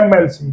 MLC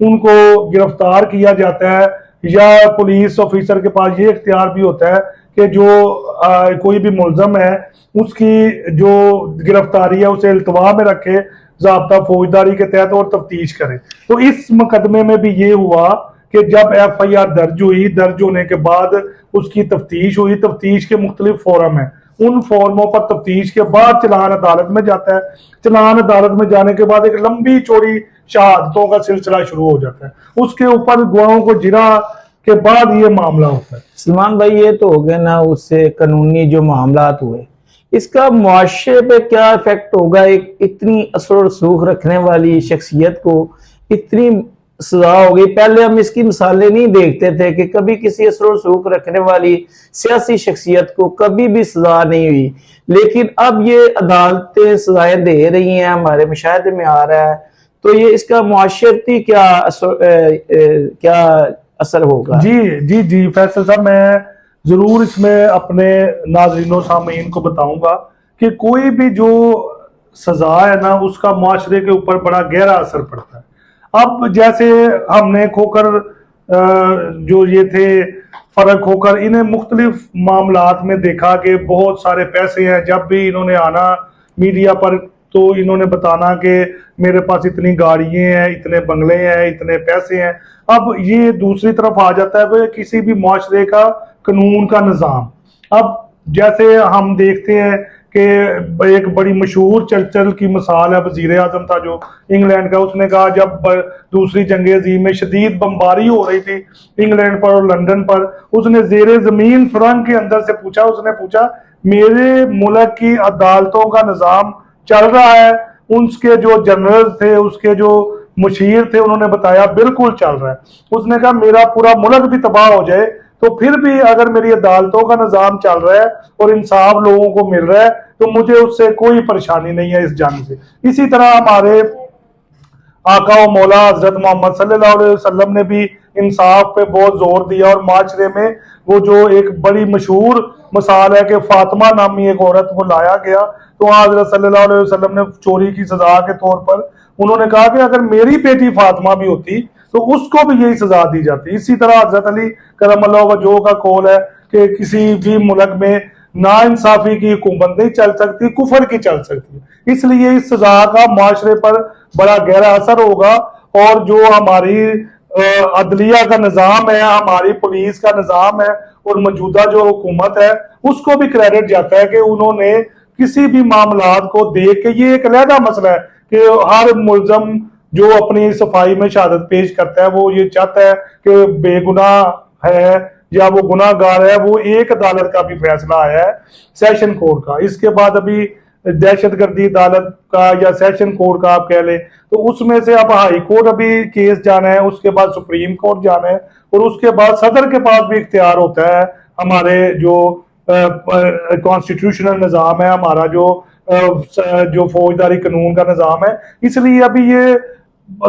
ان کو گرفتار کیا جاتا ہے، یا پولیس آفیسر کے پاس یہ اختیار بھی ہوتا ہے کہ جو کوئی بھی ملزم ہے اس کی جو گرفتاری ہے اسے التوا میں رکھے ضابطہ فوجداری کے تحت اور تفتیش کرے۔ تو اس مقدمے میں بھی یہ ہوا کہ جب ایف آئی آر درج ہوئی، درج ہونے کے بعد اس کی تفتیش ہوئی، تفتیش کے مختلف فورم ہیں، ان فورموں پر تفتیش کے بعد چلان عدالت میں جاتا ہے، چلان عدالت میں جانے کے بعد ایک لمبی چوڑی شہادتوں کا سلسلہ شروع ہو جاتا ہے، اس کے اوپر گواہوں کو جرا کے بعد یہ معاملہ ہوتا ہے۔ سلمان بھائی یہ تو ہو گیا نا اس سے قانونی جو معاملات ہوئے، اس کا معاشرے پہ کیا افیکٹ ہوگا؟ ایک اتنی اثر و رسوخ رکھنے والی شخصیت کو اتنی سزا ہو گئی۔ پہلے ہم اس کی مثالیں نہیں دیکھتے تھے کہ کبھی کسی اثر و رسوخ رکھنے والی سیاسی شخصیت کو کبھی بھی سزا نہیں ہوئی، لیکن اب یہ عدالتیں سزائیں دے رہی ہیں، ہمارے مشاہدے میں آ رہا ہے، تو یہ اس کا معاشرتی کیا اثر ہوگا؟ جی فیصل صاحب، میں ضرور اس میں اپنے ناظرین و سامعین کو بتاؤں گا کہ کوئی بھی جو سزا ہے نا اس کا معاشرے کے اوپر بڑا گہرا اثر پڑتا ہے۔ اب جیسے ہم نے کھوکر جو یہ تھے فرق کھوکر، انہیں مختلف معاملات میں دیکھا کہ بہت سارے پیسے ہیں، جب بھی انہوں نے آنا میڈیا پر تو انہوں نے بتانا کہ میرے پاس اتنی گاڑیاں ہیں، اتنے بنگلے ہیں، اتنے پیسے ہیں۔ اب یہ دوسری طرف آ جاتا ہے کہ کسی بھی معاشرے کا قانون کا نظام۔ اب جیسے ہم دیکھتے ہیں کہ ایک بڑی مشہور چرچل کی مثال ہے، وزیر اعظم تھا جو انگلینڈ کا، اس نے کہا جب دوسری جنگ عظیم میں شدید بمباری ہو رہی تھی انگلینڈ پر اور لندن پر، اس نے زیر زمین سرنگ کے اندر سے پوچھا، اس نے پوچھا میرے ملک کی عدالتوں کا نظام چل رہا ہے؟ اس کے جو جنرل تھے، اس کے جو مشیر تھے، انہوں نے بتایا بالکل چل رہا ہے۔ اس نے کہا میرا پورا ملک بھی تباہ ہو جائے تو پھر بھی اگر میری عدالتوں کا نظام چل رہا ہے اور انصاف لوگوں کو مل رہا ہے تو مجھے اس سے کوئی پریشانی نہیں ہے اس جنگ سے۔ اسی طرح ہمارے آقا و مولا حضرت محمد صلی اللہ علیہ وسلم نے بھی انصاف پہ بہت زور دیا، اور معاشرے میں وہ جو ایک بڑی مشہور مثال ہے کہ فاطمہ نامی ایک عورت کو لایا گیا تو حضرت صلی اللہ علیہ وسلم نے چوری کی سزا کے طور پر انہوں نے کہا کہ اگر میری بیٹی فاطمہ بھی ہوتی تو اس کو بھی یہی سزا دی جاتی۔ اسی طرح حضرت علی کرم اللہ وجہہ کا قول ہے کہ کسی بھی ملک میں نا انصافی کی حکومت نہیں چل سکتی، کفر کی چل سکتی۔ اس لیے اس سزا کا معاشرے پر بڑا گہرا اثر ہوگا، اور جو ہماری عدلیہ کا نظام ہے، ہماری پولیس کا نظام ہے اور موجودہ جو حکومت ہے، اس کو بھی کریڈٹ جاتا ہے کہ انہوں نے کسی بھی معاملات کو دیکھ کے، یہ ایک علیحدہ مسئلہ ہے کہ ہر ملزم جو اپنی صفائی میں شہادت پیش کرتا ہے وہ یہ چاہتا ہے کہ بے گناہ ہے یا وہ گناہ گار ہے، وہ ایک عدالت کا بھی فیصلہ آیا ہے سیشن کورٹ کا، اس کے بعد ابھی دہشت گردی عدالت کا یا سیشن کورٹ کا آپ کہہ لیں، تو اس میں سے اب ہائی کورٹ ابھی کیس جانا ہے، اس کے بعد سپریم کورٹ جانا ہے، اور اس کے بعد صدر کے پاس بھی اختیار ہوتا ہے۔ ہمارے جو کانسٹیٹیوشنل نظام ہے، ہمارا جو فوجداری قانون کا نظام ہے، اس لیے ابھی یہ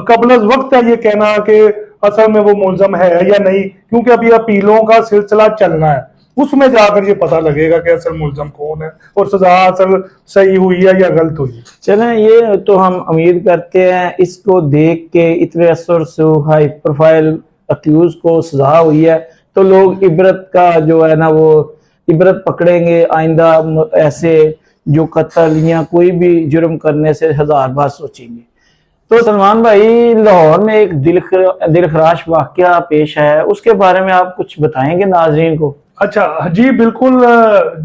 قبل از وقت ہے یہ کہنا کہ اصل میں وہ ملزم ہے یا نہیں، کیونکہ ابھی اپیلوں کا سلسلہ چلنا ہے، اس میں جا کر یہ پتہ لگے گا کہ اصل ملزم کون ہے اور سزا اصل صحیح ہوئی ہے یا غلط ہوئی ہے۔ چلیں، یہ تو ہم امید کرتے ہیں اس کو دیکھ کے اتنے اثر سے ہائی پروفائل اکیوز کو سزا ہوئی ہے تو لوگ عبرت کا جو ہے نا وہ عبرت پکڑیں گے، آئندہ ایسے جو قتل یا کوئی بھی جرم کرنے سے ہزار بار سوچیں گے۔ تو سلمان بھائی، لاہور میں ایک دل خراش واقعہ پیش ہے، اس کے بارے میں آپ کچھ بتائیں گے ناظرین کو؟ اچھا جی بالکل،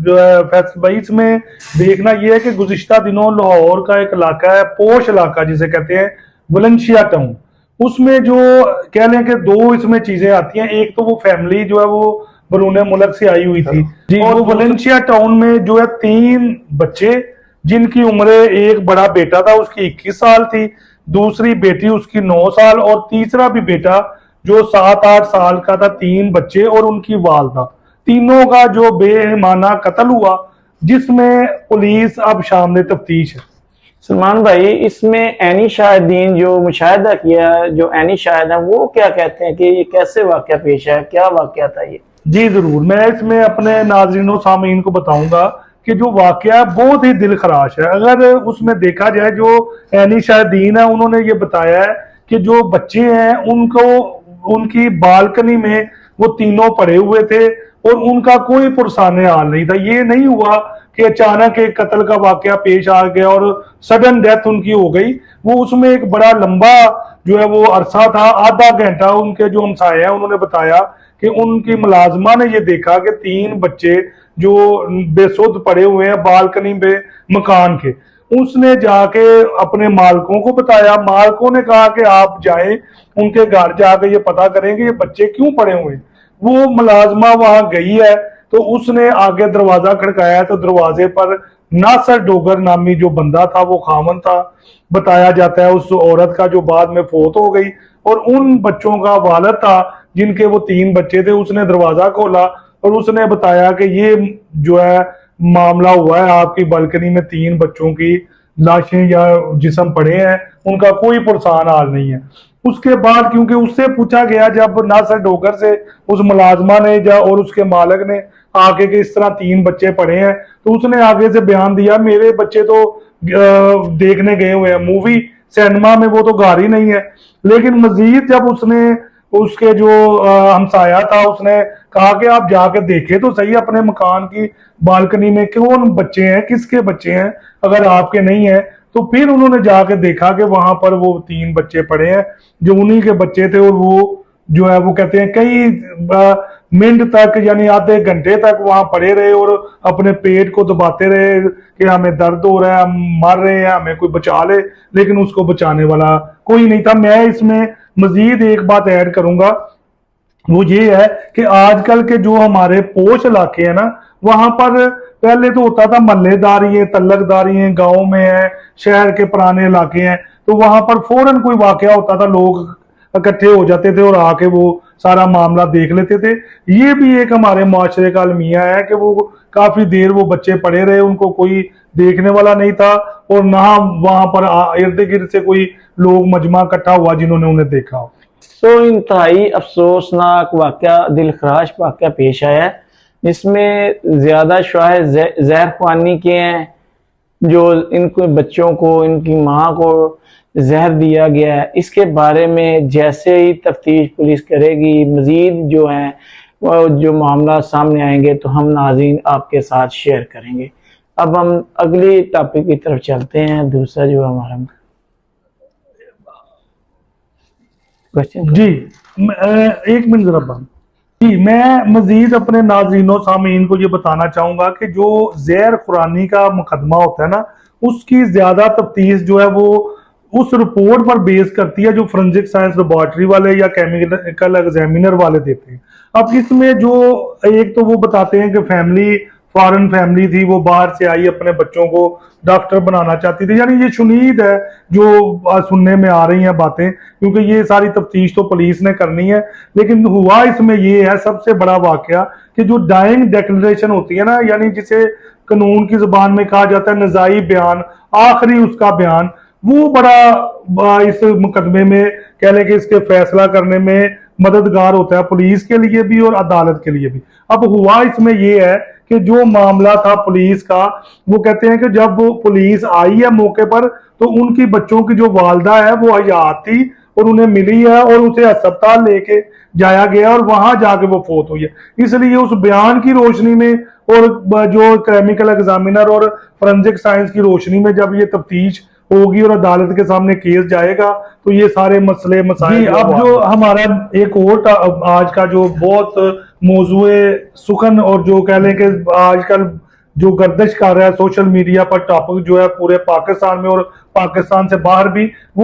جو ہے فیصل بھائی، اس میں دیکھنا یہ ہے کہ گزشتہ دنوں لاہور کا ایک علاقہ ہے، پوش علاقہ جسے کہتے ہیں، ولنشیا ٹاؤن، اس میں جو کہہ لیں کہ دو اس میں چیزیں آتی ہیں۔ ایک تو وہ فیملی جو ہے وہ بیرون ملک سے آئی ہوئی تھی جی، اور ولنشیا ٹاؤن میں جو ہے 3 بچے جن کی عمریں، ایک بڑا بیٹا تھا اس کی 21 سال تھی، دوسری بیٹی اس کی 9 سال، اور تیسرا بھی بیٹا جو 7-8 سال کا تھا۔ 3 بچے اور ان کی والدہ، تینوں کا جو بے ایمانہ قتل ہوا، جس میں پولیس اب شامل تفتیش ہے۔ سلمان بھائی، اس میں عینی شاہدین جو مشاہدہ کیا ہے، جو عینی شاہد ہیں، وہ کیا کہتے ہیں کہ یہ کیسے واقعہ پیش ہے، کیا واقعہ تھا یہ؟ جی ضرور، میں اس میں اپنے ناظرین و سامعین کو بتاؤں گا کہ جو واقعہ ہے بہت ہی دل خراش ہے۔ اگر اس میں دیکھا جائے جو عینی شاہدین ہیں، انہوں نے یہ بتایا ہے کہ جو بچے ہیں ان کی بالکنی میں وہ تینوں پڑے ہوئے تھے اور ان کا کوئی پرسان حال نہیں تھا. یہ نہیں ہوا کہ اچانک ایک قتل کا واقعہ پیش آ گیا اور سڈن ڈیتھ ان کی ہو گئی. وہ اس میں ایک بڑا لمبا جو ہے وہ عرصہ تھا, آدھا گھنٹہ. ان کے جو ہمسائے ہیں انہوں نے بتایا کہ ان کی ملازمہ نے یہ دیکھا کہ 3 بچے جو بے سدھ پڑے ہوئے ہیں بالکنی پہ مکان کے. اس نے جا کے اپنے مالکوں کو بتایا, مالکوں نے کہا کہ آپ جائیں ان کے گھر جا کے یہ پتا کریں کہ یہ بچے کیوں پڑے ہوئے. وہ ملازمہ وہاں گئی ہے تو اس نے آگے دروازہ کھڑکایا تو دروازے پر ناصر ڈوگر نامی جو بندہ تھا وہ خاوند تھا, بتایا جاتا ہے اس عورت کا جو بعد میں فوت ہو گئی, اور ان بچوں کا والد تھا جن کے وہ 3 بچے تھے. اس نے دروازہ کھولا اور اس نے بتایا کہ یہ جو ہے معاملہ ہوا ہے, آپ کی بالکنی میں 3 بچوں کی لاشیں یا جسم پڑے ہیں, ان کا کوئی پرسان حال نہیں ہے. اس کے بعد کیونکہ اس سے پوچھا گیا جب ناصر ڈوگر سے, اس ملازمہ نے اور اس کے مالک نے آگے کہ اس طرح 3 بچے پڑے ہیں, تو اس نے آگے سے بیان دیا میرے بچے تو دیکھنے گئے ہوئے ہیں مووی سینما میں, وہ تو گھر ہی نہیں ہے. لیکن مزید جب اس نے اس کے جو ہمسایا تھا اس نے کہا کہ آپ جا کے دیکھیں تو صحیح اپنے مکان کی بالکنی میں کون بچے ہیں, کس کے بچے ہیں, اگر آپ کے نہیں ہیں. تو پھر انہوں نے جا کے دیکھا کہ وہاں پر وہ 3 بچے پڑے ہیں جو انہی کے بچے تھے, اور وہ جو ہے وہ کہتے ہیں کئی منٹ تک یعنی آدھے گھنٹے تک وہاں پڑے رہے اور اپنے پیٹ کو دباتے رہے کہ ہمیں درد ہو رہا ہے, ہم مر رہے ہیں, ہمیں کوئی بچا لے, لیکن اس کو بچانے والا کوئی نہیں تھا. میں اس میں مزید ایک بات ایڈ کروں گا, وہ یہ ہے کہ آج کل کے جو ہمارے پوش علاقے ہیں نا, وہاں پر پہلے تو ہوتا تھا محلے داری ہیں, تعلق داری ہیں, گاؤں میں ہیں, شہر کے پرانے علاقے ہیں, تو وہاں پر فوراً کوئی واقعہ ہوتا تھا لوگ اکٹھے ہو جاتے تھے اور آ کے وہ سارا معاملہ دیکھ لیتے تھے. یہ بھی ایک ہمارے معاشرے کا المیہ ہے کہ وہ کافی دیر وہ بچے پڑے رہے, ان کو کوئی دیکھنے والا نہیں تھا اور نہ وہاں پر ارد گرد سے کوئی لوگ مجمع اکٹھا ہوا جنہوں نے انہیں دیکھا ہو. تو انتہائی افسوسناک واقعہ, دلخراش واقعہ پیش آیا ہے, جس میں زیادہ شواہد زہر خوانی کے ہیں, جو ان کو بچوں کو ان کی ماں کو زہر دیا گیا ہے. اس کے بارے میں جیسے ہی تفتیش پولیس کرے گی, مزید جو ہیں جو معاملات سامنے آئیں گے تو ہم ناظرین آپ کے ساتھ شیئر کریں گے. اب ہم اگلی ٹاپک کی طرف چلتے ہیں. دوسرا جو ہمارا جی ایک منٹ ذرا بات. جی میں مزید اپنے ناظرین و سامعین کو یہ بتانا چاہوں گا کہ جو زہر خورانی کا مقدمہ ہوتا ہے نا, اس کی زیادہ تفتیش جو ہے وہ اس رپورٹ پر بیس کرتی ہے جو فرنزک سائنس لیبارٹری والے یا کیمیکل ایگزامینر والے دیتے ہیں. اب اس میں جو ایک تو وہ بتاتے ہیں کہ فیملی فارن فیملی تھی, وہ باہر سے آئی, اپنے بچوں کو ڈاکٹر بنانا چاہتی تھی. یعنی یہ شنید ہے جو سننے میں آ رہی ہیں باتیں, کیونکہ یہ ساری تفتیش تو پولیس نے کرنی ہے. لیکن ہوا اس میں یہ ہے سب سے بڑا واقعہ کہ جو ڈائنگ ڈیکلریشن ہوتی ہے نا, یعنی جسے قانون کی زبان میں کہا جاتا ہے نزاعی بیان, آخری اس کا بیان, وہ بڑا اس مقدمے میں کہہ لیں کہ اس کے فیصلہ کرنے میں مددگار ہوتا ہے, پولیس کے لیے بھی اور عدالت کے لیے بھی. اب ہوا اس میں یہ ہے کہ جو معاملہ تھا پولیس کا, وہ کہتے ہیں کہ جب پولیس آئی ہے موقع پر تو ان کی بچوں کی جو والدہ ہے وہ حیات تھی اور انہیں ملی ہے اور اسے ہسپتال لے کے جایا گیا اور وہاں جا کے وہ فوت ہوئی ہے. اس لیے اس بیان کی روشنی میں اور جو کیمیکل ایگزامینر اور فورنزک سائنس کی روشنی میں جب یہ تفتیش ہوگی اور عدالت کے سامنے کیس جائے گا تو یہ سارے مسئلے مسائل. اب جو ہمارا ایک اور آج کا جو بہت موضوع سخن اور جو کہہ لیں کہ آج کل جو گردش کر رہا ہے سوشل میڈیا پر ٹاپک جو ہے پورے پاکستان میں اور پاکستان سے باہر بھی, وہ